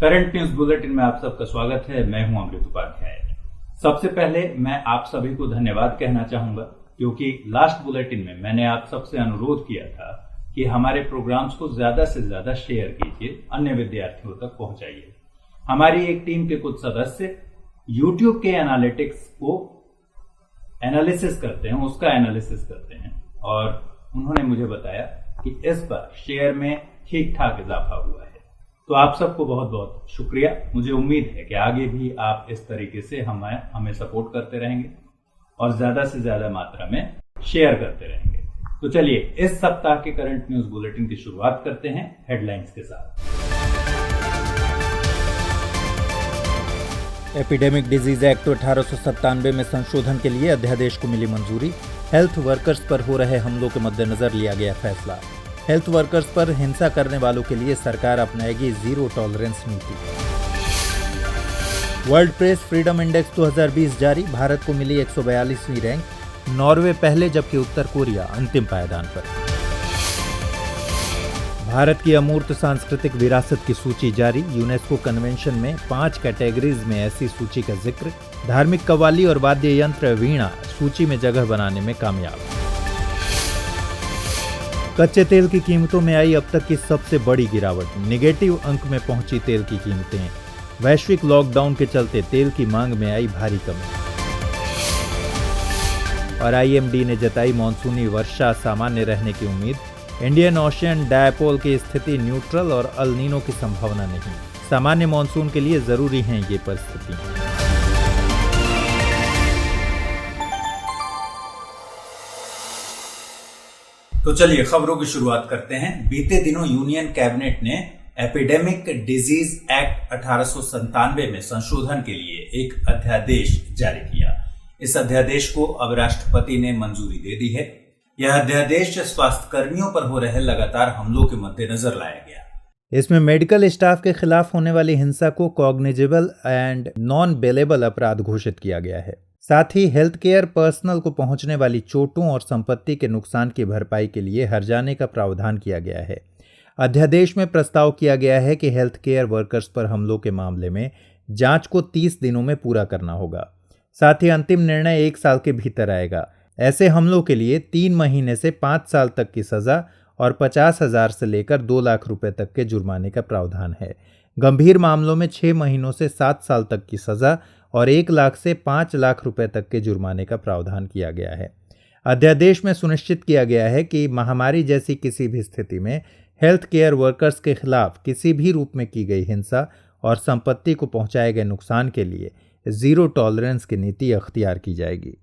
Current news bulletin में आप सबका स्वागत है। मैं हूं अमृत उपाध्याय। सबसे पहले मैं आप सभी को धन्यवाद कहना चाहूंगा, क्योंकि लास्ट बुलेटिन में मैंने आप सबसे अनुरोध किया था कि हमारे प्रोग्राम्स को ज्यादा से ज्यादा शेयर कीजिए, अन्य विद्यार्थियों तक पहुंचाइए। हमारी एक टीम के कुछ सदस्य यूट्यूब के एनालिटिक्स को एनालिसिस करते हैं, उसका एनालिसिस करते हैं, और उन्होंने मुझे बताया कि इस बार शेयर में ठीक ठाक इजाफा हुआ है। तो आप सबको बहुत बहुत शुक्रिया। मुझे उम्मीद है कि आगे भी आप इस तरीके से हमें सपोर्ट करते रहेंगे और ज्यादा से ज्यादा मात्रा में शेयर करते रहेंगे। तो चलिए इस सप्ताह के करंट न्यूज बुलेटिन की शुरुआत करते हैं हेडलाइंस के साथ। एपिडेमिक डिजीज एक्ट 1897 में संशोधन के लिए अध्यादेश को मिली मंजूरी। हेल्थ वर्कर्स पर हो रहे हमलों के मद्देनजर लिया गया फैसला। हेल्थ वर्कर्स पर हिंसा करने वालों के लिए सरकार अपनाएगी जीरो टॉलरेंस नीति। वर्ल्ड प्रेस फ्रीडम इंडेक्स 2020 जारी। भारत को मिली 142वीं रैंक, नॉर्वे पहले जबकि उत्तर कोरिया अंतिम पायदान पर। भारत की अमूर्त सांस्कृतिक विरासत की सूची जारी। यूनेस्को कन्वेंशन में 5 कैटेगरीज में ऐसी सूची का जिक्र। धार्मिक कव्वाली और वाद्य यंत्र वीणा सूची में जगह बनाने में कामयाब। कच्चे तेल की कीमतों में आई अब तक की सबसे बड़ी गिरावट। नेगेटिव अंक में पहुंची तेल की कीमतें। वैश्विक लॉकडाउन के चलते तेल की मांग में आई भारी कमी। और IMD ने जताई मानसूनी वर्षा सामान्य रहने की उम्मीद। इंडियन ओशियन डायपोल की स्थिति न्यूट्रल और अल नीनो की संभावना नहीं। सामान्य मानसून के लिए जरूरी हैं ये परिस्थितियां। तो चलिए खबरों की शुरुआत करते हैं। बीते दिनों यूनियन कैबिनेट ने एपिडेमिक डिजीज एक्ट 1897 में संशोधन के लिए एक अध्यादेश जारी किया। इस अध्यादेश को अब राष्ट्रपति ने मंजूरी दे दी है। यह अध्यादेश स्वास्थ्य कर्मियों पर हो रहे लगातार हमलों के मद्देनजर लाया गया। इसमें मेडिकल स्टाफ के खिलाफ होने वाली हिंसा को कॉग्निजेबल एंड नॉन बेलेबल अपराध घोषित किया गया है। साथ ही हेल्थ केयर पर्सनल को पहुंचने वाली चोटों और संपत्ति के नुकसान की भरपाई के लिए हर्जाने का प्रावधान किया गया है। अध्यादेश में प्रस्ताव किया गया है कि हेल्थ केयर वर्कर्स पर हमलों के मामले में जांच को 30 दिनों में पूरा करना होगा। साथ ही अंतिम निर्णय 1 साल के भीतर आएगा। ऐसे हमलों के लिए 3 महीने से 5 साल तक की सजा और 50,000 से लेकर 2 लाख रुपए तक के जुर्माने का प्रावधान है। गंभीर मामलों में 6 महीनों से 7 साल तक की सजा और 1 लाख से 5 लाख रुपए तक के जुर्माने का प्रावधान किया गया है। अध्यादेश में सुनिश्चित किया गया है कि महामारी जैसी किसी भी स्थिति में हेल्थ केयर वर्कर्स के खिलाफ किसी भी रूप में की गई हिंसा और संपत्ति को पहुंचाए गए नुकसान के लिए जीरो टॉलरेंस की नीति अख्तियार की जाएगी।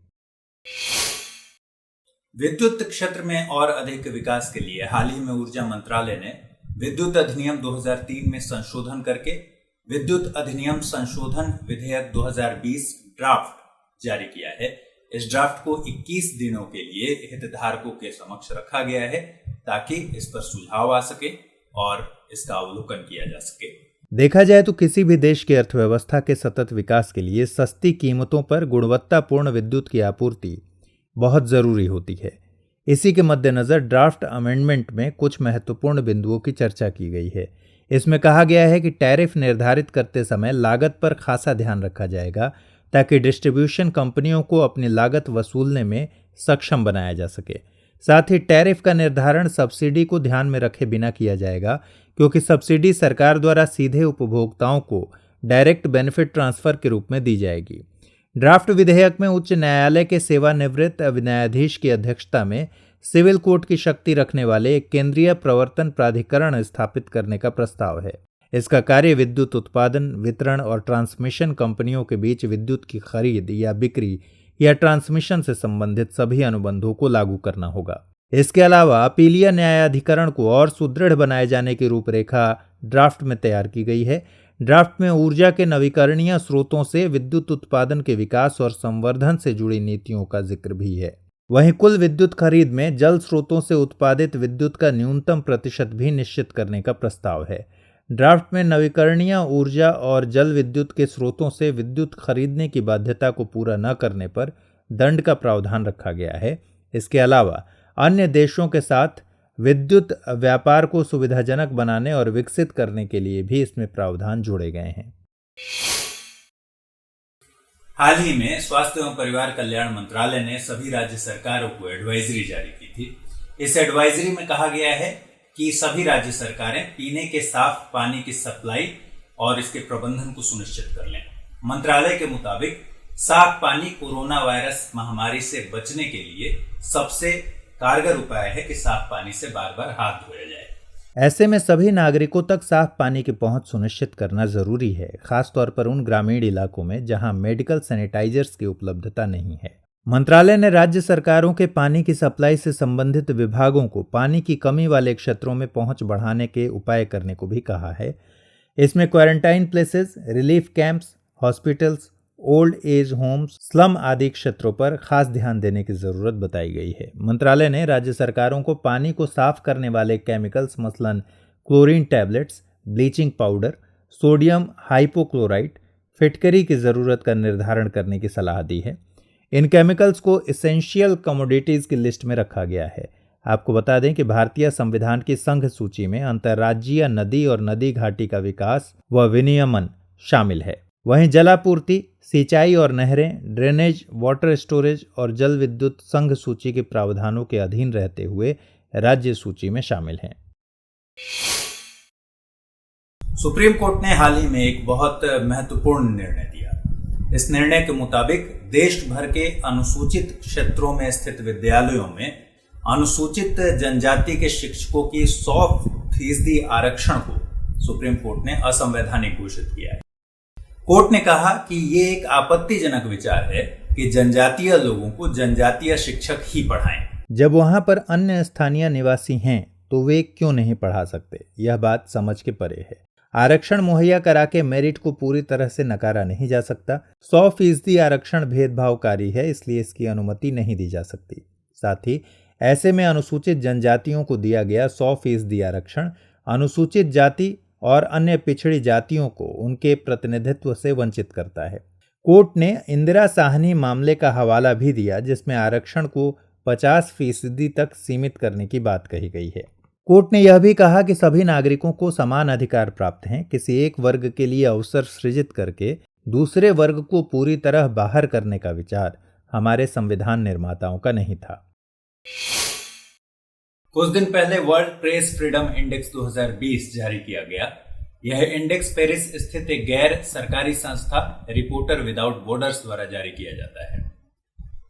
विद्युत क्षेत्र में और अधिक विकास के लिए हाल ही में ऊर्जा मंत्रालय ने विद्युत अधिनियम 2003 में संशोधन करके विद्युत अधिनियम संशोधन विधेयक 2020 ड्राफ्ट जारी किया है। इस ड्राफ्ट को 21 दिनों के लिए हितधारकों के समक्ष रखा गया है ताकि इस पर सुझाव आ सके और इसका अवलोकन किया जा सके। देखा जाए तो किसी भी देश की अर्थव्यवस्था के सतत विकास के लिए सस्ती कीमतों पर गुणवत्तापूर्ण विद्युत की आपूर्ति बहुत जरूरी होती है। इसी के मद्देनजर ड्राफ्ट अमेंडमेंट में कुछ महत्वपूर्ण बिंदुओं की चर्चा की गई है। इसमें कहा गया है कि टैरिफ निर्धारित करते समय लागत पर खासा ध्यान रखा जाएगा ताकि डिस्ट्रीब्यूशन कंपनियों को अपनी लागत वसूलने में सक्षम बनाया जा सके। साथ ही टैरिफ का निर्धारण सब्सिडी को ध्यान में रखे बिना किया जाएगा, क्योंकि सब्सिडी सरकार द्वारा सीधे उपभोक्ताओं को डायरेक्ट बेनिफिट ट्रांसफर के रूप में दी जाएगी। ड्राफ्ट विधेयक में उच्च न्यायालय के सेवानिवृत्त न्यायाधीश की अध्यक्षता में सिविल कोर्ट की शक्ति रखने वाले एक केंद्रीय प्रवर्तन प्राधिकरण स्थापित करने का प्रस्ताव है। इसका कार्य विद्युत उत्पादन, वितरण और ट्रांसमिशन कंपनियों के बीच विद्युत की खरीद या बिक्री या ट्रांसमिशन से संबंधित सभी अनुबंधों को लागू करना होगा। इसके अलावा अपीलीय न्यायाधिकरण को और सुदृढ़ बनाए जाने की रूपरेखा ड्राफ्ट में तैयार की गई है। ड्राफ्ट में ऊर्जा के नवीकरणीय स्रोतों से विद्युत उत्पादन के विकास और संवर्धन से जुड़ी नीतियों का जिक्र भी है। वहीं कुल विद्युत खरीद में जल स्रोतों से उत्पादित विद्युत का न्यूनतम प्रतिशत भी निश्चित करने का प्रस्ताव है। ड्राफ्ट में नवीकरणीय ऊर्जा और जल विद्युत के स्रोतों से विद्युत खरीदने की बाध्यता को पूरा न करने पर दंड का प्रावधान रखा गया है। इसके अलावा अन्य देशों के साथ विद्युत व्यापार को सुविधाजनक बनाने और विकसित करने के लिए भी इसमें प्रावधान जोड़े गए हैं। हाल ही में स्वास्थ्य एवं परिवार कल्याण मंत्रालय ने सभी राज्य सरकारों को एडवाइजरी जारी की थी। इस एडवाइजरी में कहा गया है कि सभी राज्य सरकारें पीने के साफ पानी की सप्लाई और इसके प्रबंधन को सुनिश्चित कर लें। मंत्रालय के मुताबिक साफ पानी कोरोना वायरस महामारी से बचने के लिए सबसे कारगर उपाय है कि साफ पानी से बार बार हाथ धोया जाए। ऐसे में सभी नागरिकों तक साफ पानी की पहुंच सुनिश्चित करना जरूरी है, खासतौर पर उन ग्रामीण इलाकों में जहां मेडिकल सैनिटाइजर्स की उपलब्धता नहीं है। मंत्रालय ने राज्य सरकारों के पानी की सप्लाई से संबंधित विभागों को पानी की कमी वाले क्षेत्रों में पहुंच बढ़ाने के उपाय करने को भी कहा है। इसमें quarantine places, relief camps, hospitals, old age homes, slum आदि क्षेत्रों पर खास ध्यान देने की जरूरत बताई गई है। मंत्रालय ने राज्य सरकारों को पानी को साफ करने वाले केमिकल्स मसलन chlorine tablets, bleaching powder, sodium hypochlorite, फिटकरी की जरूरत का निर्धारण करने की सलाह दी है। इन केमिकल्स को एसेंशियल कमोडिटीज की लिस्ट में रखा गया है। आपको बता दें कि भारतीय संविधान की संघ सूची में अंतर्राज्यीय नदी और नदी घाटी का विकास व विनियमन शामिल है। वहीं जलापूर्ति, सिंचाई और नहरें, ड्रेनेज, वाटर स्टोरेज और जल विद्युत संघ सूची के प्रावधानों के अधीन रहते हुए राज्य सूची में शामिल हैं। सुप्रीम कोर्ट ने हाल ही में एक बहुत महत्वपूर्ण निर्णय दिया। इस निर्णय के मुताबिक देश भर के अनुसूचित क्षेत्रों में स्थित विद्यालयों में अनुसूचित जनजाति के शिक्षकों की 100% आरक्षण को सुप्रीम कोर्ट ने असंवैधानिक घोषित किया है। कोर्ट ने कहा कि ये एक आपत्तिजनक विचार है कि जनजातीय लोगों को जनजातीय शिक्षक ही पढ़ाएं। जब वहां पर अन्य स्थानीय निवासी हैं तो वे क्यों नहीं पढ़ा सकते? यह बात समझ के परे है। आरक्षण मुहैया करा के मेरिट को पूरी तरह से नकारा नहीं जा सकता। 100% आरक्षण भेदभावकारी है, इसलिए इसकी अनुमति नहीं दी जा सकती। साथ ही ऐसे में अनुसूचित जनजातियों को दिया गया 100% आरक्षण अनुसूचित जाति और अन्य पिछड़ी जातियों को उनके प्रतिनिधित्व से वंचित करता है। कोर्ट ने इंदिरा साहनी मामले का हवाला भी दिया, जिसमें आरक्षण को 50% तक सीमित करने की बात कही गई है। कोर्ट ने यह भी कहा कि सभी नागरिकों को समान अधिकार प्राप्त हैं। किसी एक वर्ग के लिए अवसर सृजित करके दूसरे वर्ग को पूरी तरह बाहर करने का विचार हमारे संविधान निर्माताओं का नहीं था। कुछ दिन पहले वर्ल्ड प्रेस फ्रीडम इंडेक्स 2020 जारी किया गया। यह इंडेक्स पेरिस स्थित एक गैर सरकारी संस्था रिपोर्टर विदाउट बॉर्डर्स द्वारा जारी किया जाता है।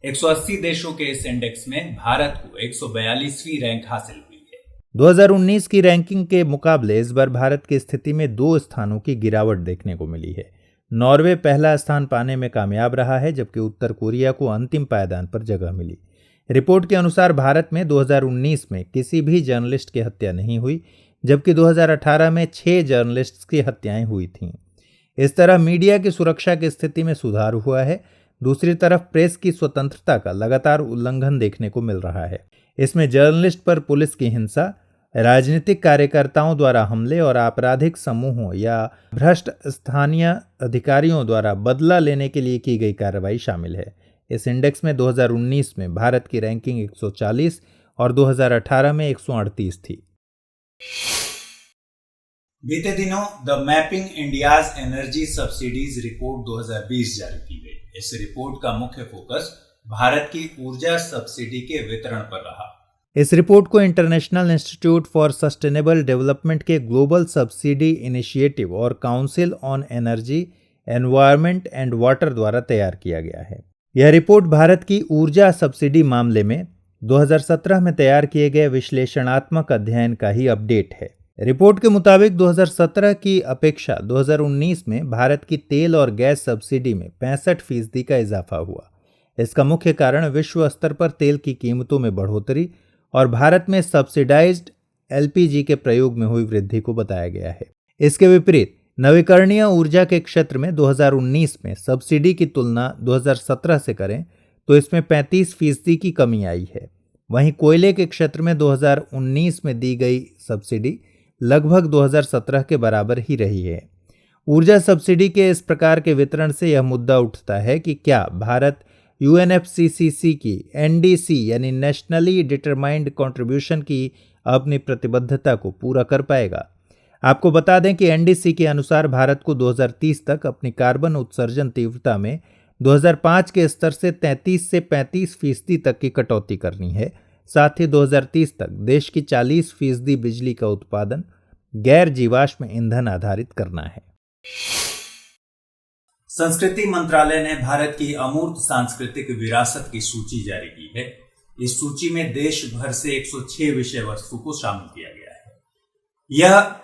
180 देशों के इस इंडेक्स में भारत को 142वीं रैंक हासिल हुई है। 2019 की रैंकिंग के मुकाबले इस बार भारत की स्थिति में 2 स्थानों की गिरावट देखने को मिली है। नॉर्वे पहला स्थान पाने में कामयाब रहा है, जबकि उत्तर कोरिया को अंतिम पायदान पर जगह मिली। रिपोर्ट के अनुसार भारत में 2019 में किसी भी जर्नलिस्ट की हत्या नहीं हुई, जबकि 2018 में 6 जर्नलिस्ट्स की हत्याएं हुई थीं। इस तरह मीडिया की सुरक्षा की स्थिति में सुधार हुआ है। दूसरी तरफ प्रेस की स्वतंत्रता का लगातार उल्लंघन देखने को मिल रहा है। इसमें जर्नलिस्ट पर पुलिस की हिंसा, राजनीतिक कार्यकर्ताओं द्वारा हमले और आपराधिक समूहों या भ्रष्ट स्थानीय अधिकारियों द्वारा बदला लेने के लिए की गई कार्रवाई शामिल है। इस इंडेक्स में 2019 में भारत की रैंकिंग 140 और 2018 में 138 थी। बीते दिनों the mapping India's energy subsidies report 2020 जारी की गई। इस रिपोर्ट का मुख्य फोकस भारत की ऊर्जा सब्सिडी के वितरण पर रहा। इस रिपोर्ट को international institute for sustainable development के ग्लोबल सब्सिडी इनिशिएटिव और council on energy, environment and water द्वारा तैयार किया गया है। यह रिपोर्ट भारत की ऊर्जा सब्सिडी मामले में 2017 में तैयार किए गए विश्लेषणात्मक अध्ययन का ही अपडेट है। रिपोर्ट के मुताबिक 2017 की अपेक्षा 2019 में भारत की तेल और गैस सब्सिडी में 65% का इजाफा हुआ। इसका मुख्य कारण विश्व स्तर पर तेल की कीमतों में बढ़ोतरी और भारत में सब्सिडाइज्ड एलपीजी के प्रयोग में हुई वृद्धि को बताया गया है। इसके विपरीत नवीकरणीय ऊर्जा के क्षेत्र में 2019 में सब्सिडी की तुलना 2017 से करें तो इसमें 35% की कमी आई है। वहीं कोयले के क्षेत्र में 2019 में दी गई सब्सिडी लगभग 2017 के बराबर ही रही है। ऊर्जा सब्सिडी के इस प्रकार के वितरण से यह मुद्दा उठता है कि क्या भारत यूएनएफसीसीसी की एनडीसी यानी नेशनली डिटरमाइंड कंट्रीब्यूशन की अपनी प्रतिबद्धता को पूरा कर पाएगा। आपको बता दें कि एनडीसी के अनुसार भारत को 2030 तक अपनी कार्बन उत्सर्जन तीव्रता में 2005 के स्तर से 33 से 35% तक की कटौती करनी है। साथ ही 2030 तक देश की 40% बिजली का उत्पादन गैर जीवाश्म ईंधन आधारित करना है। संस्कृति मंत्रालय ने भारत की अमूर्त सांस्कृतिक विरासत की सूची जारी की है। इस सूची में देश भर से 106 विषय वस्तु को शामिल किया गया है। यह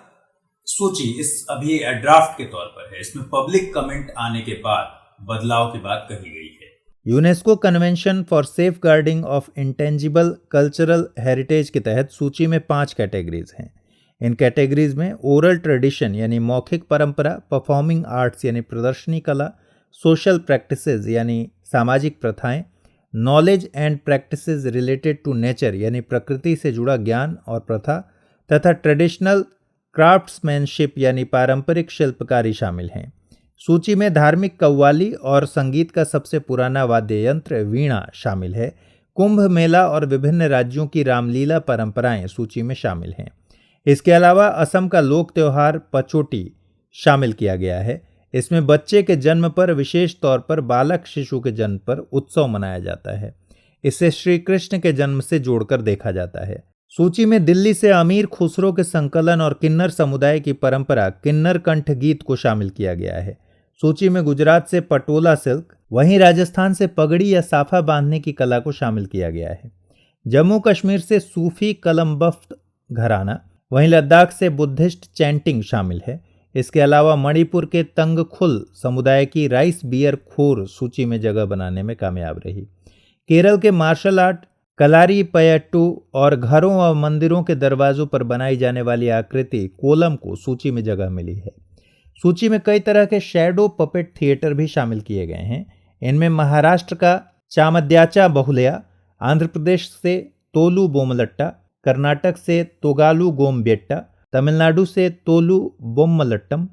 सूची अभी ड्राफ्ट के तौर पर है। इसमें पब्लिक कमेंट आने के बाद बदलाव की बात कही गई है। UNESCO convention for safeguarding of intangible cultural heritage के तहत सूची में 5 कैटेगरीज हैं। इन कैटेगरीज में ओरल ट्रेडिशन यानी मौखिक परंपरा, परफॉर्मिंग आर्ट्स यानी प्रदर्शनी कला, सोशल प्रैक्टिसेस यानी सामाजिक प्रथाएं, knowledge and practices related to nature यानी प्रकृति से जुड़ा ज्ञान और प्रथा, तथा ट्रेडिशनल क्राफ्ट्समैनशिप यानी पारंपरिक शिल्पकारी शामिल हैं। सूची में धार्मिक कव्वाली और संगीत का सबसे पुराना वाद्य यंत्र वीणा शामिल है। कुंभ मेला और विभिन्न राज्यों की रामलीला परंपराएं सूची में शामिल हैं। इसके अलावा असम का लोक त्योहार पचोटी शामिल किया गया है। इसमें बच्चे के जन्म पर, विशेष तौर पर बालक शिशु के जन्म पर उत्सव मनाया जाता है। इसे श्री कृष्ण के जन्म से जोड़कर देखा जाता है। सूची में दिल्ली से अमीर खुसरो के संकलन और किन्नर समुदाय की परंपरा किन्नर कंठ गीत को शामिल किया गया है। सूची में गुजरात से पटोला सिल्क, वहीं राजस्थान से पगड़ी या साफा बांधने की कला को शामिल किया गया है। जम्मू कश्मीर से सूफी कलमबफ्त घराना, वहीं लद्दाख से बुद्धिस्ट चैंटिंग शामिल है। इसके अलावा मणिपुर के तंगखुल समुदाय की राइस बियर खोर सूची में जगह बनाने में कामयाब रही। केरल के मार्शल आर्ट कलारी पयट्टू और घरों व मंदिरों के दरवाजों पर बनाई जाने वाली आकृति कोलम को सूची में जगह मिली है। सूची में कई तरह के शैडो पपेट थिएटर भी शामिल किए गए हैं। इनमें महाराष्ट्र का चामद्याचा बहुलया, आंध्र प्रदेश से तोलू बोमलट्टा, कर्नाटक से तोगालू गोमबेट्टा, तमिलनाडु से तोलू बोम्मलट्टम,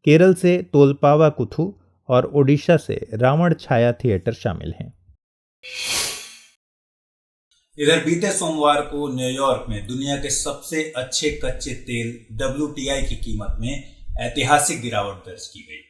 केरल से तोलपावा कुथू और ओडिशा से रावण छाया थिएटर शामिल हैं। इधर बीते सोमवार को न्यूयॉर्क में दुनिया के सबसे अच्छे कच्चे तेल WTI की कीमत में ऐतिहासिक गिरावट दर्ज की गई।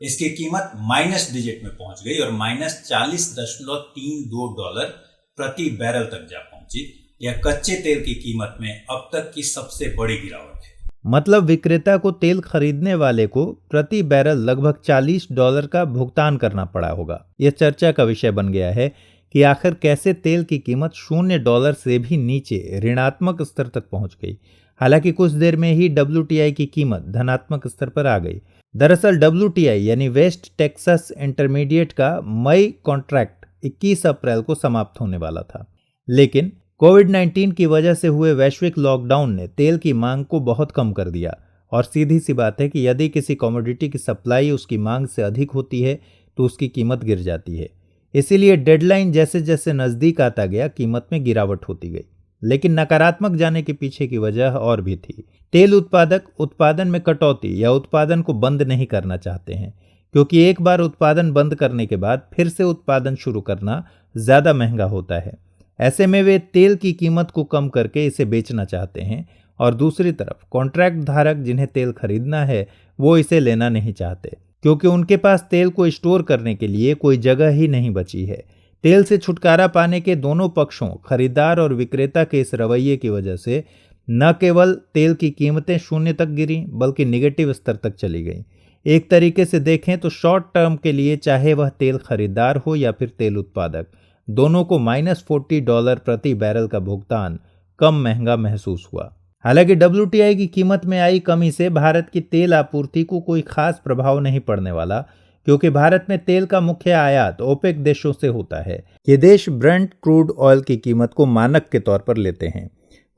इसकी कीमत माइनस डिजिट में पहुंच गई और $-40.32 प्रति बैरल तक जा पहुंची। यह कच्चे तेल की कीमत में अब तक की सबसे बड़ी गिरावट है। मतलब विक्रेता को तेल खरीदने वाले को प्रति बैरल लगभग $40 का भुगतान करना पड़ा होगा। यह चर्चा का विषय बन गया है कि आखिर कैसे तेल की कीमत $0 से भी नीचे ऋणात्मक स्तर तक पहुंच गई। हालांकि कुछ देर में ही WTI की कीमत धनात्मक स्तर पर आ गई। दरअसल WTI यानी वेस्ट टेक्सास इंटरमीडिएट का मई कॉन्ट्रैक्ट 21 अप्रैल को समाप्त होने वाला था, लेकिन कोविड-19 की वजह से हुए वैश्विक लॉकडाउन ने तेल की मांग को बहुत कम कर दिया। और सीधी सी बात है कि यदि किसी कमोडिटी की सप्लाई उसकी मांग से अधिक होती है तो उसकी कीमत गिर जाती है। इसीलिए डेडलाइन जैसे जैसे नजदीक आता गया कीमत में गिरावट होती गई। लेकिन नकारात्मक जाने के पीछे की वजह और भी थी। तेल उत्पादक उत्पादन में कटौती या उत्पादन को बंद नहीं करना चाहते हैं, क्योंकि एक बार उत्पादन बंद करने के बाद फिर से उत्पादन शुरू करना ज्यादा महंगा होता है। ऐसे में वे तेल की कीमत को कम करके इसे बेचना चाहते हैं और दूसरी तरफ कॉन्ट्रैक्ट धारक जिन्हें तेल खरीदना है वो इसे लेना नहीं चाहते, क्योंकि उनके पास तेल को स्टोर करने के लिए कोई जगह ही नहीं बची है। तेल से छुटकारा पाने के दोनों पक्षों, खरीदार और विक्रेता के इस रवैये की वजह से न केवल तेल की कीमतें शून्य तक गिरी बल्कि निगेटिव स्तर तक चली गई। एक तरीके से देखें तो शॉर्ट टर्म के लिए चाहे वह तेल खरीदार हो या फिर तेल उत्पादक, दोनों को $-40 प्रति बैरल का भुगतान कम महंगा महसूस हुआ। हालांकि WTI की कीमत में आई कमी से भारत की तेल आपूर्ति को कोई खास प्रभाव नहीं पड़ने वाला, क्योंकि भारत में तेल का मुख्य आयात ओपेक देशों से होता है। ये देश ब्रेंट क्रूड ऑयल की कीमत को मानक के तौर पर लेते हैं।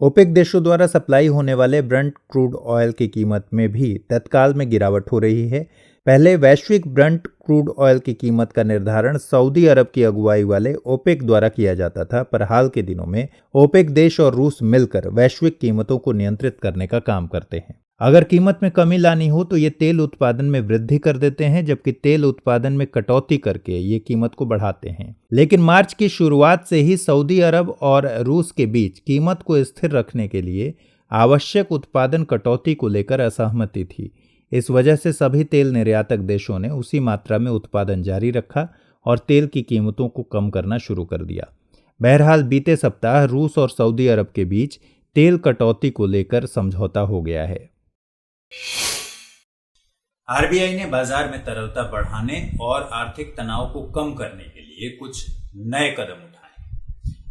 ओपेक देशों द्वारा सप्लाई होने वाले ब्रेंट क्रूड ऑयल की कीमत में भी तत्काल में गिरावट हो रही है। पहले वैश्विक ब्रेंट क्रूड ऑयल की कीमत का निर्धारण सऊदी अरब की अगुवाई वाले ओपेक द्वारा किया जाता था, पर हाल के दिनों में ओपेक देश और रूस मिलकर वैश्विक कीमतों को नियंत्रित करने का काम करते हैं। अगर कीमत में कमी लानी हो तो ये तेल उत्पादन में वृद्धि कर देते हैं, जबकि तेल उत्पादन में कटौती करके ये कीमत को बढ़ाते हैं। लेकिन मार्च की शुरुआत से ही सऊदी अरब और रूस के बीच कीमत को स्थिर रखने के लिए आवश्यक उत्पादन कटौती को लेकर असहमति थी। इस वजह से सभी तेल निर्यातक देशों ने उसी मात्रा में उत्पादन जारी रखा और तेल की कीमतों को कम करना शुरू कर दिया। बहरहाल बीते सप्ताह रूस और सऊदी अरब के बीच तेल कटौती को लेकर समझौता हो गया है। आरबीआई ने बाजार में तरलता बढ़ाने और आर्थिक तनाव को कम करने के लिए कुछ नए कदम उठाए।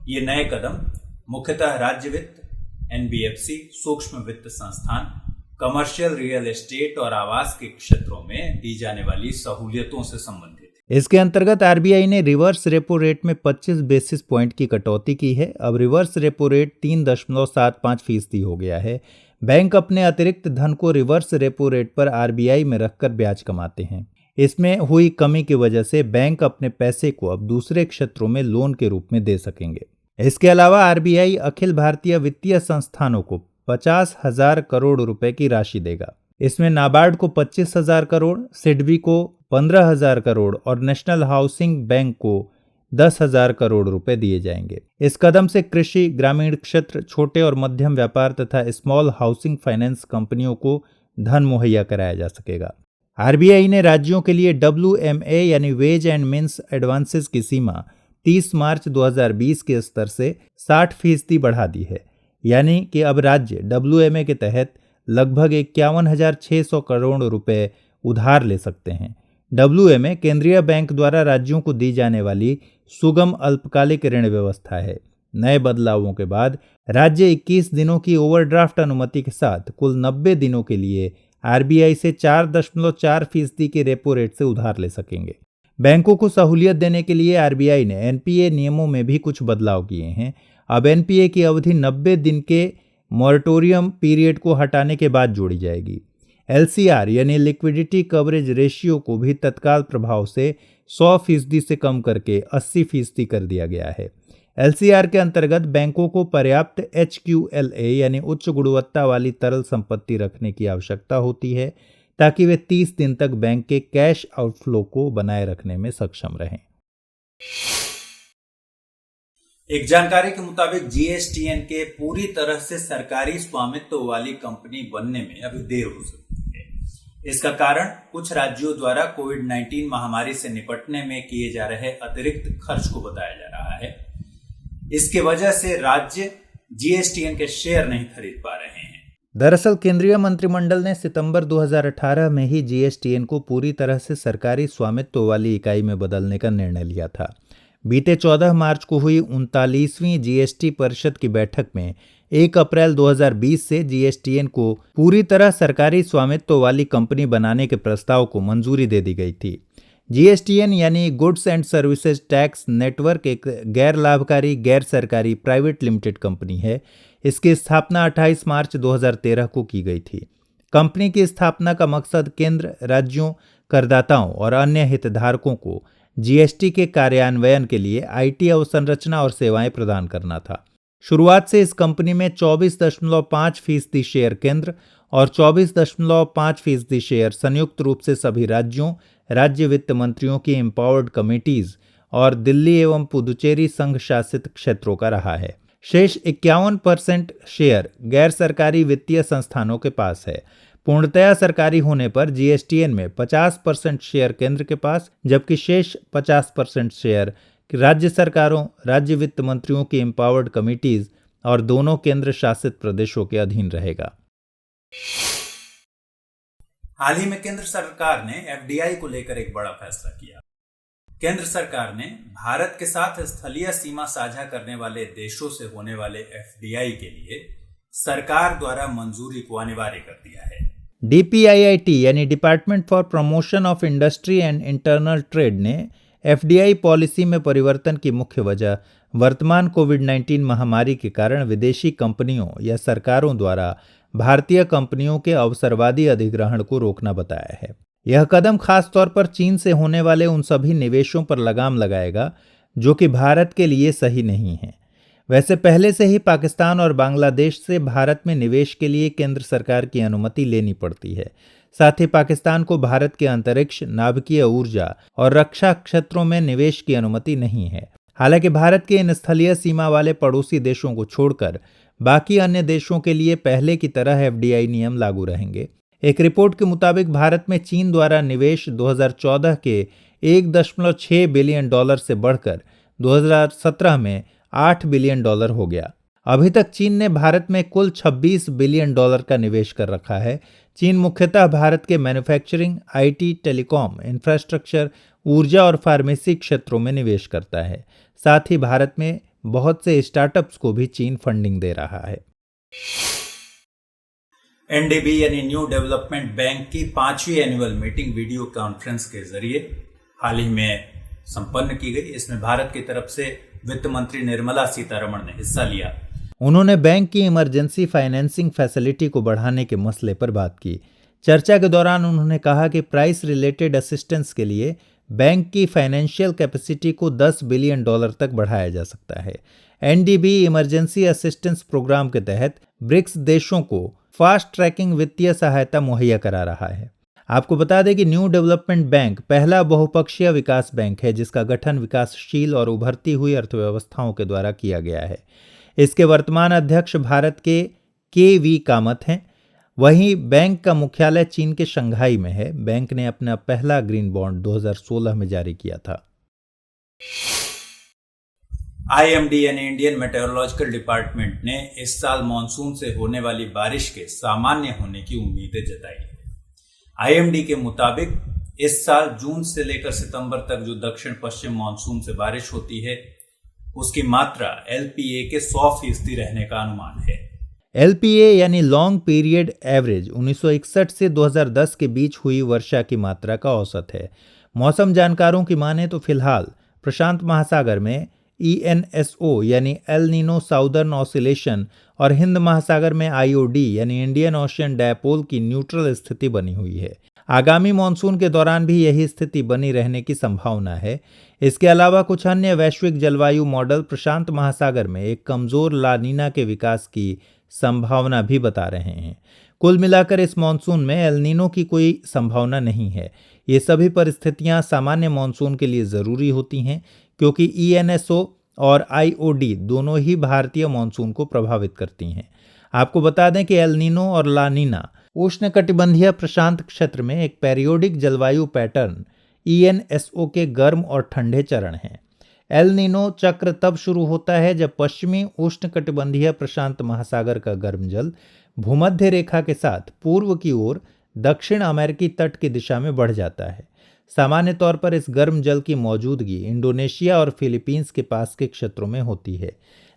ये नए कदम मुख्यतः राज्य वित्त, एनबीएफसी, सूक्ष्म वित्त संस्थान, कमर्शियल रियल एस्टेट और आवास के क्षेत्रों में दी जाने वाली सहूलियतों से संबंधित है। इसके अंतर्गत आरबीआई ने रिवर्स रेपो रेट में 25 बेसिस पॉइंट की कटौती की है। अब रिवर्स रेपो रेट 3.75% हो गया है। बैंक अपने अतिरिक्त धन को रिवर्स रेपो रेट पर आरबीआई में रखकर ब्याज कमाते हैं। इसमें हुई कमी की वजह से बैंक अपने पैसे को अब दूसरे क्षेत्रों में लोन के रूप में दे सकेंगे। इसके अलावा आरबीआई अखिल भारतीय वित्तीय संस्थानों को 50,000 करोड़ रुपए की राशि देगा। इसमें नाबार्ड को 25,000 करोड़, सिडबी को 15,000 करोड़ और नेशनल हाउसिंग बैंक को 10,000 करोड़ रुपए दिए जाएंगे। इस कदम से कृषि, ग्रामीण क्षेत्र, छोटे और मध्यम व्यापार तथा स्मॉल हाउसिंग फाइनेंस कंपनियों को धन मुहैया कराया जा सकेगा। आरबीआई ने राज्यों के लिए WMA यानी वेज एंड मीन्स एडवांसेस की सीमा 30 मार्च 2020 के स्तर से 60% बढ़ा दी है। यानी कि अब राज्य WMA के तहत लगभग 51,600 करोड़ रुपए उधार ले सकते हैं। WMA केंद्रीय बैंक द्वारा राज्यों को दी जाने वाली सुगम अल्पकालिक ऋण व्यवस्था है। नए बदलावों के बाद राज्य 21 दिनों की ओवरड्राफ्ट अनुमति के साथ कुल 90 दिनों के लिए आरबीआई से 4.4% के रेपो रेट से उधार ले सकेंगे। बैंकों को सहूलियत देने के लिए आरबीआई ने एनपीए नियमों में भी कुछ बदलाव किए हैं। अब एनपीए की अवधि 90 दिन के मॉरेटोरियम पीरियड को हटाने के बाद जोड़ी जाएगी। एलसीआर यानी लिक्विडिटी कवरेज रेशियो को भी तत्काल प्रभाव से 100% से कम करके 80% कर दिया गया है। एलसीआर के अंतर्गत बैंकों को पर्याप्त HQLA यानी उच्च गुणवत्ता वाली तरल संपत्ति रखने की आवश्यकता होती है ताकि वे 30 दिन तक बैंक के कैश आउटफ्लो को बनाए रखने में सक्षम रहें। एक जानकारी के मुताबिक जीएसटीएन के पूरी तरह से सरकारी स्वामित्व वाली कंपनी बनने में अभी देर हो सकती है। इसका कारण कुछ राज्यों द्वारा कोविड-19 महामारी से निपटने में किए जा रहे अतिरिक्त खर्च को बताया जा रहा है। इसके वजह से राज्य जीएसटीएन के शेयर नहीं खरीद पा रहे हैं। दरअसल केंद्रीय मंत्रिमंडल ने सितंबर 2018 में ही जीएसटीएन को पूरी तरह से सरकारी स्वामित्व वाली इकाई में बदलने का निर्णय लिया था। बीते 14 मार्च को हुई 39वीं जीएसटी परिषद की बैठक में 1 अप्रैल 2020 से जीएसटीएन को पूरी तरह सरकारी स्वामित्व वाली कंपनी बनाने के प्रस्ताव को मंजूरी दे दी गई थी। जीएसटीएन यानी goods and services tax network एक गैर लाभकारी गैर सरकारी प्राइवेट लिमिटेड कंपनी है। इसकी स्थापना 28 मार्च 2013 को की गई थी। कंपनी की स्थापना का मकसद केंद्र, राज्यों, करदाताओं और अन्य हितधारकों को जीएसटी के कार्यान्वयन के लिए आईटी अवसंरचना और सेवाएं प्रदान करना था। शुरुआत से इस कंपनी में 24.5% शेयर केंद्र और 24.5% शेयर संयुक्त रूप से सभी राज्यों, राज्य वित्त मंत्रियों की एम्पावर्ड कमिटीज और दिल्ली एवं पुदुचेरी संघ शासित क्षेत्रों का रहा है। शेष 51% शेयर गैर सरकारी वित्तीय संस्थानों के पास है। पूर्णतया सरकारी होने पर जीएसटीएन में 50% शेयर केंद्र के पास, जबकि शेष 50% शेयर राज्य सरकारों, राज्य वित्त मंत्रियों की एम्पावर्ड कमिटीज और दोनों केंद्र शासित प्रदेशों के अधीन रहेगा। हाल ही में केंद्र सरकार ने एफडीआई को लेकर एक बड़ा फैसला किया। केंद्र सरकार ने भारत के साथ स्थलीय सीमा साझा करने वाले देशों से होने वाले एफडीआई के लिए सरकार द्वारा मंजूरी को अनिवार्य कर दिया है। डीपीआईआईटी यानी department for promotion of industry and internal trade ने एफडीआई पॉलिसी में परिवर्तन की मुख्य वजह वर्तमान कोविड-19 महामारी के कारण विदेशी कंपनियों या सरकारों द्वारा भारतीय कंपनियों के अवसरवादी अधिग्रहण को रोकना बताया है। यह कदम खास तौर पर चीन से होने वाले उन सभी निवेशों पर लगाम लगाएगा जो कि भारत के लिए सही नहीं है। वैसे पहले से ही पाकिस्तान और बांग्लादेश से भारत में निवेश के लिए केंद्र सरकार की अनुमति लेनी पड़ती है। साथ ही पाकिस्तान को भारत के अंतरिक्ष, नाभिकीय ऊर्जा और रक्षा क्षेत्रों में निवेश की अनुमति नहीं है। हालांकि भारत के इन स्थलीय सीमा वाले पड़ोसी देशों को छोड़कर बाकी अन्य देशों के लिए पहले की तरह FDI नियम लागू रहेंगे। एक रिपोर्ट के मुताबिक भारत में चीन द्वारा निवेश 2014 के 1.6 बिलियन डॉलर से बढ़कर 2017 में 8 बिलियन डॉलर हो गया। अभी तक चीन ने भारत में कुल 26 बिलियन डॉलर का निवेश कर रखा है। चीन मुख्यतः भारत के मैन्युफैक्चरिंग, IT, टेलीकॉम, इंफ्रास्ट्रक्चर, ऊर्जा और फार्मेसी क्षेत्रों में निवेश करता है। साथ ही भारत में बहुत से स्टार्टअप्स को भी चीन फंडिंग दे रहा है। NDB यानी न्यू डेवलपमेंट बैंक की 5वीं एनुअल मीटिंग वीडियो कॉन्फ्रेंस के जरिए हाल ही में संपन्न की गई। इसमें भारत की तरफ से वित्त मंत्री निर्मला सीतारमण ने हिस्सा लिया। उन्होंने बैंक की इमरजेंसी फाइनेंसिंग फैसिलिटी को बढ़ाने के मसले पर बात की। चर्चा के दौरान उन्होंने कहा कि प्राइस रिलेटेड असिस्टेंस के लिए बैंक की फाइनेंशियल कैपेसिटी को 10 बिलियन डॉलर तक बढ़ाया जा सकता है। NDB इमरजेंसी असिस्टेंस प्रोग्राम के तहत ब्रिक्स देशों को फास्ट ट्रैकिंग वित्तीय सहायता मुहैया करा रहा है। आपको बता दें कि न्यू डेवलपमेंट बैंक पहला बहुपक्षीय विकास बैंक है जिसका गठन विकासशील और उभरती हुई अर्थव्यवस्थाओं के द्वारा किया गया है। इसके वर्तमान अध्यक्ष भारत के KV कामत हैं। वहीं बैंक का मुख्यालय चीन के शंघाई में है। बैंक ने अपना पहला ग्रीन बॉन्ड 2016 में जारी किया था। IMD यानी इंडियन मेटेरोलॉजिकल डिपार्टमेंट ने इस साल मानसून से होने वाली बारिश के सामान्य होने की उम्मीदें जताई है। IMD के मुताबिक इस साल जून से लेकर सितंबर तक जो दक्षिण पश्चिम मानसून से बारिश होती है उसकी मात्रा LPA के 100% रहने का अनुमान है। LPA यानी लॉन्ग पीरियड एवरेज 1961 से 2010 के बीच हुई वर्षा की मात्रा का औसत है। मौसम जानकारों की माने तो फिलहाल प्रशांत महासागर में ENSO यानी एल नीनो साउदर्न ऑसिलेशन और हिंद महासागर में IOD यानी इंडियन ओशियन डायपोल की न्यूट्रल स्थिति बनी हुई है। आगामी मॉनसून के दौरान भी यही स्थिति बनी रहने की संभावना है। इसके अलावा कुछ अन्य वैश्विक जलवायु मॉडल प्रशांत महासागर में एक कमजोर लानीना के विकास की संभावना भी बता रहे हैं। कुल मिलाकर इस मॉनसून में एल नीनो की कोई संभावना नहीं है। ये सभी परिस्थितियां सामान्य मॉनसून के लिए जरूरी होती हैं क्योंकि ENSO और IOD दोनों ही भारतीय मॉनसून को प्रभावित करती हैं। आपको बता दें कि एल नीनो और ला नीना उष्णकटिबंधीय प्रशांत क्षेत्र में एक पेरियोडिक जलवायु पैटर्न ENSO के गर्म और ठंडे चरण हैं। एल नीनो चक्र तब शुरू होता है जब पश्चिमी उष्णकटिबंधीय प्रशांत महासागर का गर्म जल भूमध्य रेखा के साथ पूर्व की ओर दक्षिण अमेरिकी तट की दिशा में बढ़ जाता है। सामान्य तौर पर इस गर्म जल की मौजूदगी इंडोनेशिया और फिलीपींस के पास के क्षेत्रों में होती है,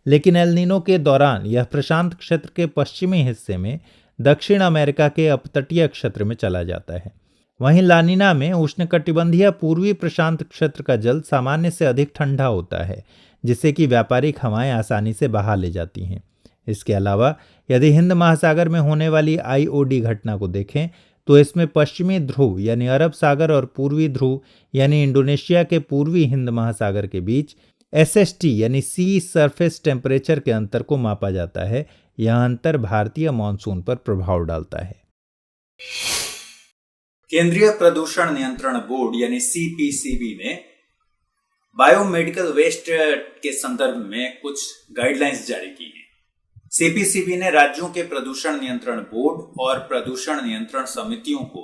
लेकिन एल नीनो के दौरान यह प्रशांत क्षेत्र के पश्चिमी हिस्से में दक्षिण अमेरिका के अपतटीय क्षेत्र में चला जाता है। वहीं लानीना में उष्णकटिबंधीय पूर्वी प्रशांत क्षेत्र का जल सामान्य से अधिक ठंडा होता है, जिससे कि व्यापारिक हवाएं आसानी से बहा ले जाती हैं। इसके अलावा यदि हिंद महासागर में होने वाली IOD घटना को देखें तो इसमें पश्चिमी ध्रुव यानी अरब सागर और पूर्वी ध्रुव यानी इंडोनेशिया के पूर्वी हिंद महासागर के बीच SST यानी सी सरफेस टेम्परेचर के अंतर को मापा जाता है। यह अंतर भारतीय मानसून पर प्रभाव डालता है। केंद्रीय प्रदूषण नियंत्रण बोर्ड यानी CPCB ने बायोमेडिकल वेस्ट के संदर्भ में कुछ गाइडलाइंस जारी की हैं। CPCB ने राज्यों के प्रदूषण नियंत्रण बोर्ड और प्रदूषण नियंत्रण समितियों को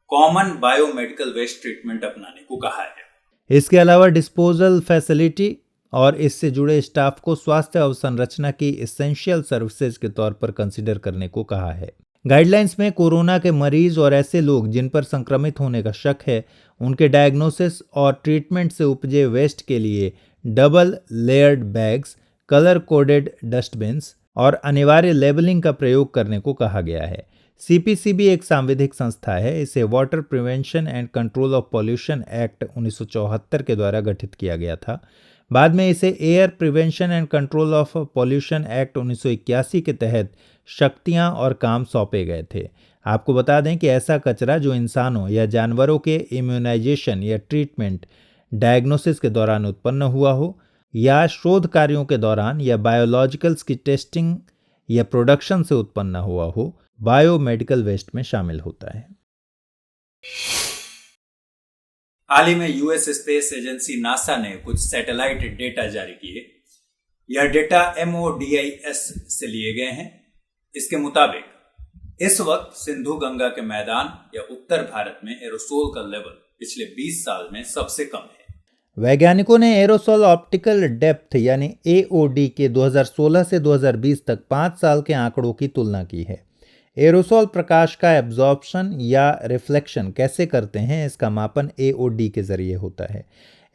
कॉमन बायोमेडिकल वेस्ट ट्रीटमेंट अपनाने को कहा है। इसके अलावा डिस्पोजल फैसिलिटी और इससे जुड़े स्टाफ को स्वास्थ्य अवसंरचना की एसेंशियल सर्विसेज के तौर पर कंसीडर करने को कहा है। गाइडलाइंस में कोरोना के मरीज और ऐसे लोग जिन पर संक्रमित होने का शक है, उनके डायग्नोसिस और ट्रीटमेंट से उपजे वेस्ट के लिए double layered bags, colour coded dustbins और अनिवार्य लेबलिंग का प्रयोग करने को कहा गया है। CPCB एक सांविधिक संस्था है। इसे water prevention and control of pollution act 1974 के द्वारा गठित किया गया था। बाद में इसे air prevention and control of pollution act 1981 के तहत शक्तियां और काम सौंपे गए थे। आपको बता दें कि ऐसा कचरा जो इंसानों या जानवरों के इम्यूनाइजेशन या ट्रीटमेंट डायग्नोसिस के दौरान उत्पन्न हुआ हो या शोध कार्यों के दौरान या बायोलॉजिकल्स की टेस्टिंग या प्रोडक्शन से उत्पन्न हुआ हो, बायोमेडिकल वेस्ट में शामिल होता है। हाल ही में यूएस स्पेस एजेंसी नासा ने कुछ सैटेलाइट डेटा जारी किए। यह डेटा MODIS से लिए गए हैं। इसके मुताबिक इस वक्त सिंधु गंगा के मैदान या उत्तर भारत में एरोसोल का लेवल पिछले 20 साल में सबसे कम है। वैज्ञानिकों ने एरोसोल ऑप्टिकल डेप्थ यानी AOD के 2016 से 2020 तक 5 साल के आंकड़ों की तुलना की है। एरोसोल प्रकाश का एब्जॉर्प्शन या रिफ्लेक्शन कैसे करते हैं, इसका मापन AOD के जरिए होता है।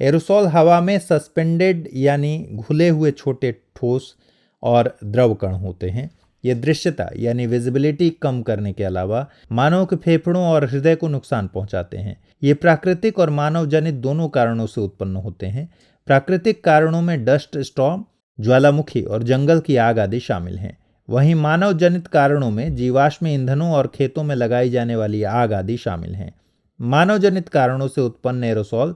एरोसोल हवा में सस्पेंडेड यानी घुले हुए छोटे ठोस और द्रव कण होते हैं। ये दृश्यता यानी विजिबिलिटी कम करने के अलावा मानव के फेफड़ों और हृदय को नुकसान पहुंचाते हैं। ये प्राकृतिक और मानव जनित दोनों कारणों से उत्पन्न होते हैं। प्राकृतिक कारणों में डस्ट स्टॉर्म, ज्वालामुखी और जंगल की आग आदि शामिल हैं। वहीं मानव जनित कारणों में जीवाश्म ईंधनों और खेतों में लगाई जाने वाली आग आदि शामिल हैं। मानव जनित कारणों से उत्पन्न एरोसोल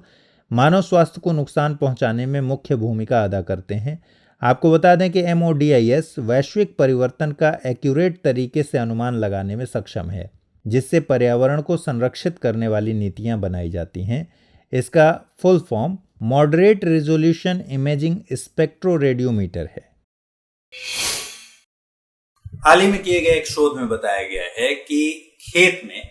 मानव स्वास्थ्य को नुकसान पहुंचाने में मुख्य भूमिका अदा करते हैं। आपको बता दें कि MODIS वैश्विक परिवर्तन का एक्यूरेट तरीके से अनुमान लगाने में सक्षम है, जिससे पर्यावरण को संरक्षित करने वाली नीतियां बनाई जाती हैं। इसका full form moderate resolution imaging spectroradiometer है। हाल ही में किए गए एक शोध में बताया गया है कि खेत में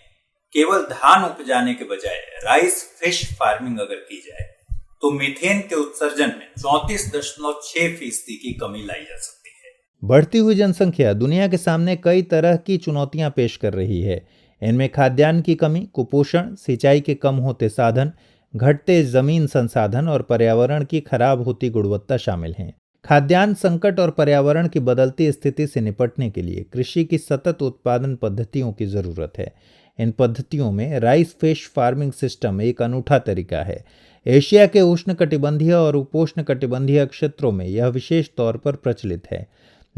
केवल धान उपजाने के बजाय राइस फिश फार्मिंग अगर की जाए तो मीथेन के उत्सर्जन में 34.6% की कमी लाई जा सकती है। बढ़ती हुई जनसंख्या दुनिया के सामने कई तरह की चुनौतियां पेश कर रही है। इनमें खाद्यान्न की कमी, कुपोषण, सिंचाई के कम होते साधन, घटते जमीन संसाधन और पर्यावरण की खराब होती गुणवत्ता शामिल हैं। खाद्यान्न संकट और पर्यावरण की बदलती स्थिति से निपटने के लिए कृषि की सतत उत्पादन पद्धतियों की जरूरत है। इन पद्धतियों में राइस फिश फार्मिंग सिस्टम एक अनूठा तरीका है। एशिया के उष्णकटिबंधीय और उपोष्णकटिबंधीय क्षेत्रों में यह विशेष तौर पर प्रचलित है।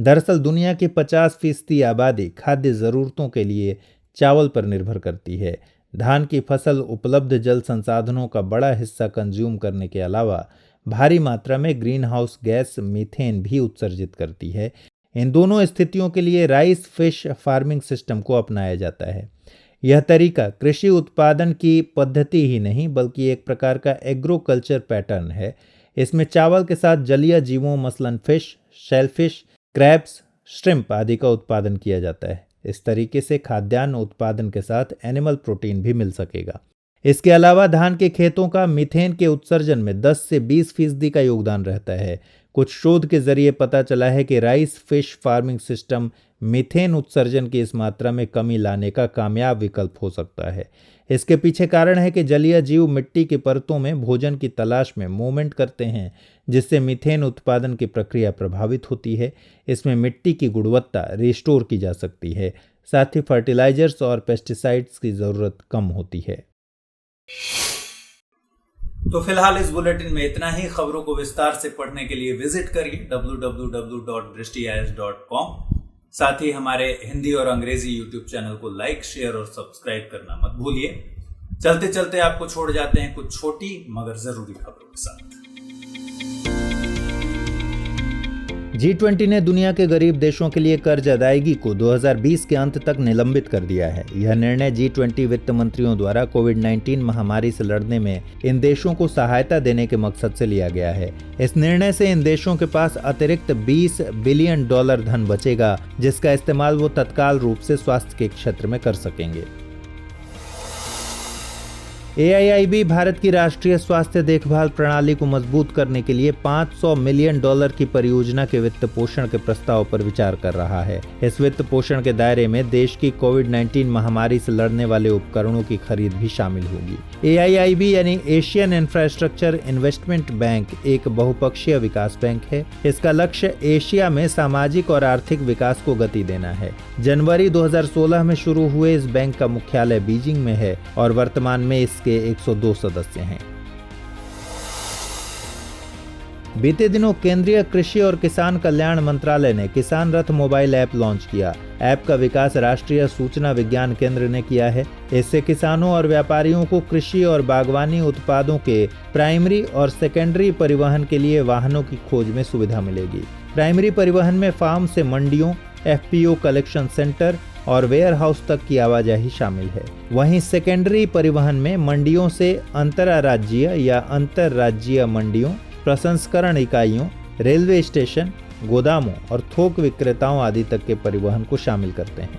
दरअसल दुनिया की 50% आबादी खाद्य जरूरतों के लिए चावल पर निर्भर करती है। धान की फसल उपलब्ध जल संसाधनों का बड़ा हिस्सा कंज्यूम करने के अलावा भारी मात्रा में ग्रीन हाउस गैस मीथेन भी उत्सर्जित करती है। इन दोनों स्थितियों के लिए राइस फिश फार्मिंग सिस्टम को अपनाया जाता है। यह तरीका कृषि उत्पादन की पद्धति ही नहीं बल्कि एक प्रकार का एग्रोकल्चर पैटर्न है। इसमें चावल के साथ जलीय जीवों मसलन फिश, शेलफिश, क्रैब्स, श्रिम्प आदि का उत्पादन किया जाता है। इस तरीके से खाद्यान्न उत्पादन के साथ एनिमल प्रोटीन भी मिल सकेगा। इसके अलावा धान के खेतों का मीथेन के उत्सर्जन में 10 से 20% का योगदान रहता है। कुछ शोध के जरिए पता चला है कि rice fish farming system methane उत्सर्जन की इस मात्रा में कमी लाने का कामयाब विकल्प हो सकता है। इसके पीछे कारण है कि जलीय जीव मिट्टी की परतों में भोजन की तलाश में मूवमेंट करते हैं, जिससे मीथेन उत्पादन की प्रक्रिया प्रभावित होती है। इसमें मिट्टी की गुणवत्ता रिस्टोर की जा सकती है। साथ ही फर्टिलाइजर्स और पेस्टिसाइड्स की जरूरत कम होती है। तो फिलहाल इस बुलेटिन में इतना ही। खबरों को विस्तार से पढ़ने के लिए विजिट करिए www.drishtieyes.com। साथ ही हमारे हिंदी और अंग्रेजी यूट्यूब चैनल को लाइक, शेयर और सब्सक्राइब करना मत भूलिए। चलते चलते आपको छोड़ जाते हैं कुछ छोटी मगर जरूरी खबरों के साथ। G20 ने दुनिया के गरीब देशों के लिए कर्ज अदायगी को 2020 के अंत तक निलंबित कर दिया है। यह निर्णय G20 वित्त मंत्रियों द्वारा कोविड-19 महामारी से लड़ने में इन देशों को सहायता देने के मकसद से लिया गया है। इस निर्णय से इन देशों के पास अतिरिक्त $20 बिलियन धन बचेगा, जिसका इस्तेमाल वो तत्काल रूप से स्वास्थ्य के क्षेत्र में कर सकेंगे। AIIB भारत की राष्ट्रीय स्वास्थ्य देखभाल प्रणाली को मजबूत करने के लिए $500 मिलियन की परियोजना के वित्त पोषण के प्रस्ताव पर विचार कर रहा है। इस वित्त पोषण के दायरे में देश की कोविड-19 महामारी से लड़ने वाले उपकरणों की खरीद भी शामिल होगी। AIIB यानी एशियन इंफ्रास्ट्रक्चर इन्वेस्टमेंट बैंक एक बहुपक्षीय विकास बैंक है। इसका लक्ष्य एशिया में सामाजिक और आर्थिक विकास को गति देना है। जनवरी 2016 में शुरू हुए इस बैंक का मुख्यालय बीजिंग में है और वर्तमान में इसके 102 सदस्य हैं। बीते दिनों केंद्रीय कृषि और किसान कल्याण मंत्रालय ने किसान रथ मोबाइल ऐप लॉन्च किया। ऐप का विकास राष्ट्रीय सूचना विज्ञान केंद्र ने किया है। इससे किसानों और व्यापारियों को कृषि और बागवानी उत्पादों के प्राइमरी और सेकेंडरी परिवहन के लिए वाहनों की खोज में सुविधा मिलेगी। प्राइमरी परिवहन में फार्म से मंडियों, FPO कलेक्शन सेंटर और वेयर हाउस तक की आवाजाही शामिल है। वहीं सेकेंडरी परिवहन में मंडियों से अंतर्राज्यीय या अंतर्राज्यीय मंडियों, प्रसंस्करण इकाइयों, रेलवे स्टेशन, गोदामों और थोक विक्रेताओं आदि तक के परिवहन को शामिल करते हैं।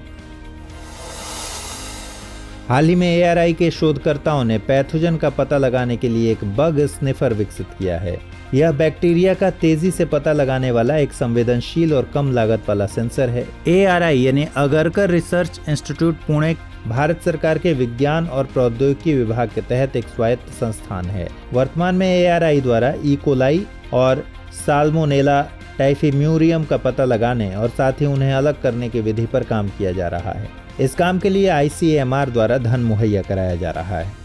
हाल ही में ARI के शोधकर्ताओं ने पैथोजन का पता लगाने के लिए एक बग स्निफर विकसित किया है। यह बैक्टीरिया का तेजी से पता लगाने वाला एक संवेदनशील और कम लागत वाला सेंसर है। ARI यानी अगरकर रिसर्च इंस्टीट्यूट पुणे भारत सरकार के विज्ञान और प्रौद्योगिकी विभाग के तहत एक स्वायत्त संस्थान है। वर्तमान में ARI द्वारा E. coli और साल्मोनेला टाइफिम्यूरियम का पता लगाने और साथ ही उन्हें अलग करने की विधि पर काम किया जा रहा है। इस काम के लिए ICAMR द्वारा धन मुहैया कराया जा रहा है।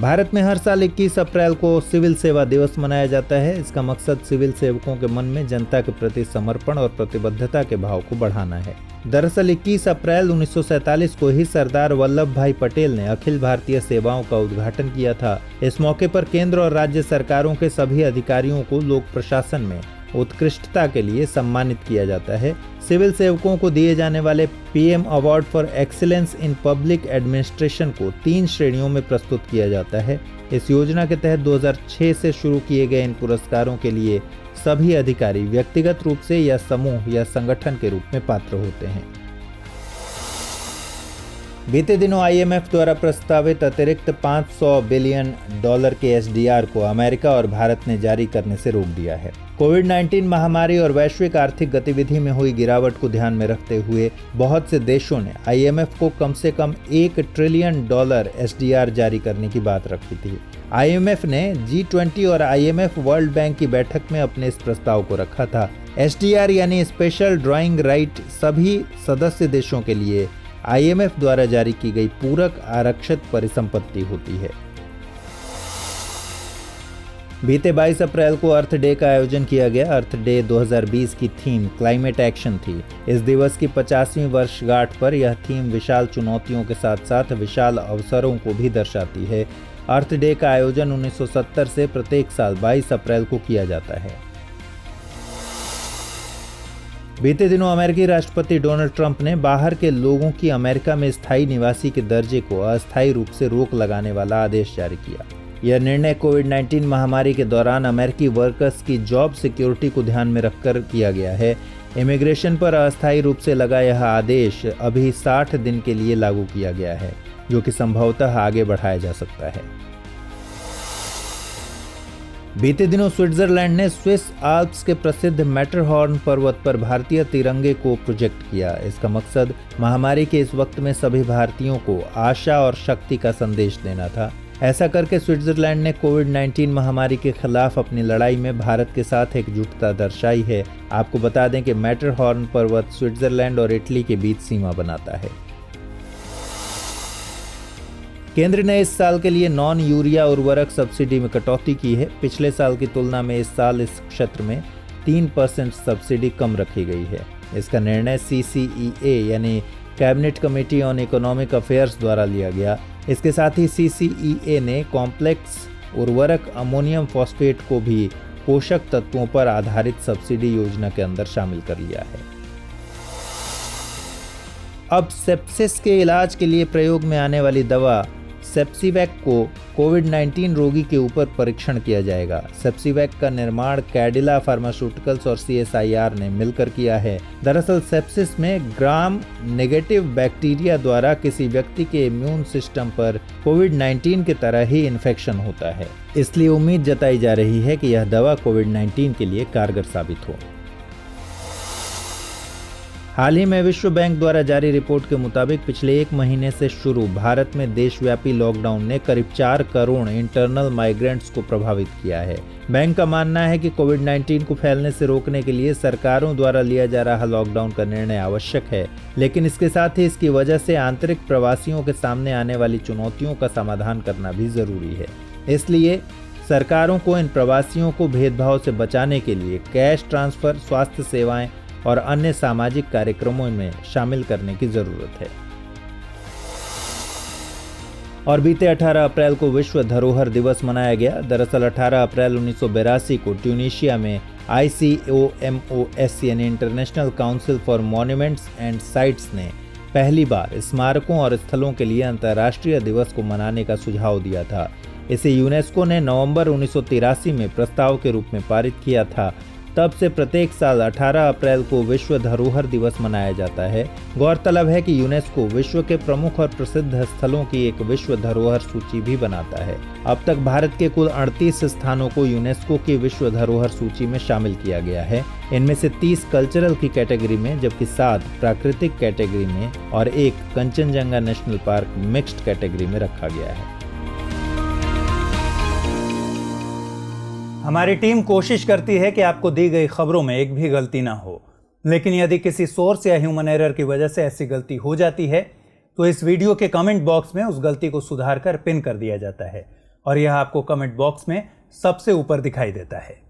भारत में हर साल 21 अप्रैल को सिविल सेवा दिवस मनाया जाता है। इसका मकसद सिविल सेवकों के मन में जनता के प्रति समर्पण और प्रतिबद्धता के भाव को बढ़ाना है। दरअसल 21 अप्रैल 1947 को ही सरदार वल्लभ भाई पटेल ने अखिल भारतीय सेवाओं का उद्घाटन किया था। इस मौके पर केंद्र और राज्य सरकारों के सभी अधिकारियों को लोक प्रशासन में उत्कृष्टता के लिए सम्मानित किया जाता है। सिविल सेवकों को दिए जाने वाले PM award for excellence in public administration को 3 श्रेणियों में प्रस्तुत किया जाता है। इस योजना के तहत 2006 से शुरू किए गए इन पुरस्कारों के लिए सभी अधिकारी व्यक्तिगत रूप से या समूह या संगठन के रूप में पात्र होते हैं। बीते दिनों IMF द्वारा प्रस्तावित अतिरिक्त $500 बिलियन के SDR को अमेरिका और भारत ने जारी करने से रोक दिया है। कोविड-19 महामारी और वैश्विक आर्थिक गतिविधि में हुई गिरावट को ध्यान में रखते हुए बहुत से देशों ने IMF को कम से कम $1 ट्रिलियन SDR जारी करने की बात रखी थी। IMF ने G20 और IMF वर्ल्ड बैंक की बैठक में अपने इस प्रस्ताव को रखा था। SDR यानी स्पेशल ड्राइंग राइट सभी सदस्य देशों के लिए IMF द्वारा जारी की गई पूरक आरक्षित परिसंपत्ति होती है। बीते 22 अप्रैल को अर्थ डे का आयोजन किया गया। अर्थ डे 2020 की थीम क्लाइमेट एक्शन थी। इस दिवस की 50वीं वर्षगांठ पर यह थीम विशाल चुनौतियों के साथ साथ विशाल अवसरों को भी दर्शाती है। अर्थ डे का आयोजन 1970 से प्रत्येक साल 22 अप्रैल को किया जाता है। बीते दिनों अमेरिकी राष्ट्रपति डोनाल्ड ट्रंप ने बाहर के लोगों की अमेरिका में स्थायी निवासी के दर्जे को अस्थायी रूप से रोक लगाने वाला आदेश जारी किया। यह निर्णय कोविड-19 महामारी के दौरान अमेरिकी वर्कर्स की जॉब सिक्योरिटी को ध्यान में रखकर किया गया है। इमिग्रेशन पर अस्थायी रूप से लगा यह आदेश अभी 60 दिन के लिए लागू किया गया है, जो कि संभवतः आगे बढ़ाया जा सकता है। बीते दिनों स्विट्जरलैंड ने स्विस आल्प्स के प्रसिद्ध मैटरहॉर्न पर्वत पर भारतीय तिरंगे को प्रोजेक्ट किया। इसका मकसद महामारी के इस वक्त में सभी भारतीयों को आशा और शक्ति का संदेश देना था। ऐसा करके स्विट्जरलैंड ने कोविड-19 महामारी के खिलाफ अपनी लड़ाई में भारत के साथ एकजुटता दर्शाई है। आपको बता दें कि मैटरहॉर्न पर्वत स्विट्जरलैंड और इटली के बीच सीमा बनाता है। केंद्र ने इस साल के लिए नॉन यूरिया उर्वरक सब्सिडी में कटौती की है। पिछले साल की तुलना में इस साल इस क्षेत्र में 3% सब्सिडी कम रखी गई है। इसका निर्णय CCEA यानी cabinet committee on economic affairs द्वारा लिया गया। इसके साथ ही CCEA ने कॉम्प्लेक्स उर्वरक अमोनियम फॉस्फेट को भी पोषक तत्वों पर आधारित सब्सिडी योजना के अंदर शामिल कर लिया है। अब सेप्सिस के इलाज के लिए प्रयोग में आने वाली दवा सेप्सिवैक को कोविड-19 रोगी के ऊपर परीक्षण किया जाएगा। सेप्सिवैक का निर्माण कैडिला फार्मास्यूटिकल्स और CSIR ने मिलकर किया है। दरअसल सेप्सिस में ग्राम नेगेटिव बैक्टीरिया द्वारा किसी व्यक्ति के इम्यून सिस्टम पर कोविड-19 की तरह ही इन्फेक्शन होता है। इसलिए उम्मीद जताई जा रही है कि यह दवा कोविड-19 के लिए कारगर साबित हो। हाल ही में विश्व बैंक द्वारा जारी रिपोर्ट के मुताबिक पिछले 1 महीने से शुरू भारत में देशव्यापी लॉकडाउन ने करीब 4 करोड़ इंटरनल माइग्रेंट्स को प्रभावित किया है। बैंक का मानना है कि कोविड-19 को फैलने से रोकने के लिए सरकारों द्वारा लिया जा रहा लॉकडाउन का निर्णय आवश्यक है, लेकिन इसके साथ ही इसकी वजह से आंतरिक प्रवासियों के सामने आने वाली चुनौतियों का समाधान करना भी जरूरी है। इसलिए सरकारों को इन प्रवासियों को भेदभाव से बचाने के लिए कैश ट्रांसफर, स्वास्थ्य सेवाएं और अन्य सामाजिक कार्यक्रमों में शामिल करने की जरूरत है। और बीते 18 अप्रैल को विश्व धरोहर दिवस मनाया गया। दरअसल 18 अप्रैल 1982 को ट्यूनीशिया में ICOMOS यानी international council for monuments and sites ने पहली बार स्मारकों और स्थलों के लिए अंतर्राष्ट्रीय दिवस को मनाने का सुझाव दिया था। इसे यूनेस्को ने नवंबर 1983 में प्रस्ताव के रूप में पारित किया था। तब से प्रत्येक साल 18 अप्रैल को विश्व धरोहर दिवस मनाया जाता है। गौरतलब है कि यूनेस्को विश्व के प्रमुख और प्रसिद्ध स्थलों की एक विश्व धरोहर सूची भी बनाता है। अब तक भारत के कुल 38 स्थानों को यूनेस्को की विश्व धरोहर सूची में शामिल किया गया है। इनमें से 30 कल्चरल की कैटेगरी में, जबकि 7 प्राकृतिक कैटेगरी में और 1 Kanchenjunga national park mixed category में रखा गया है। हमारी टीम कोशिश करती है कि आपको दी गई खबरों में एक भी गलती ना हो, लेकिन यदि किसी सोर्स या ह्यूमन एरर की वजह से ऐसी गलती हो जाती है तो इस वीडियो के कमेंट बॉक्स में उस गलती को सुधार कर पिन कर दिया जाता है और यह आपको कमेंट बॉक्स में सबसे ऊपर दिखाई देता है।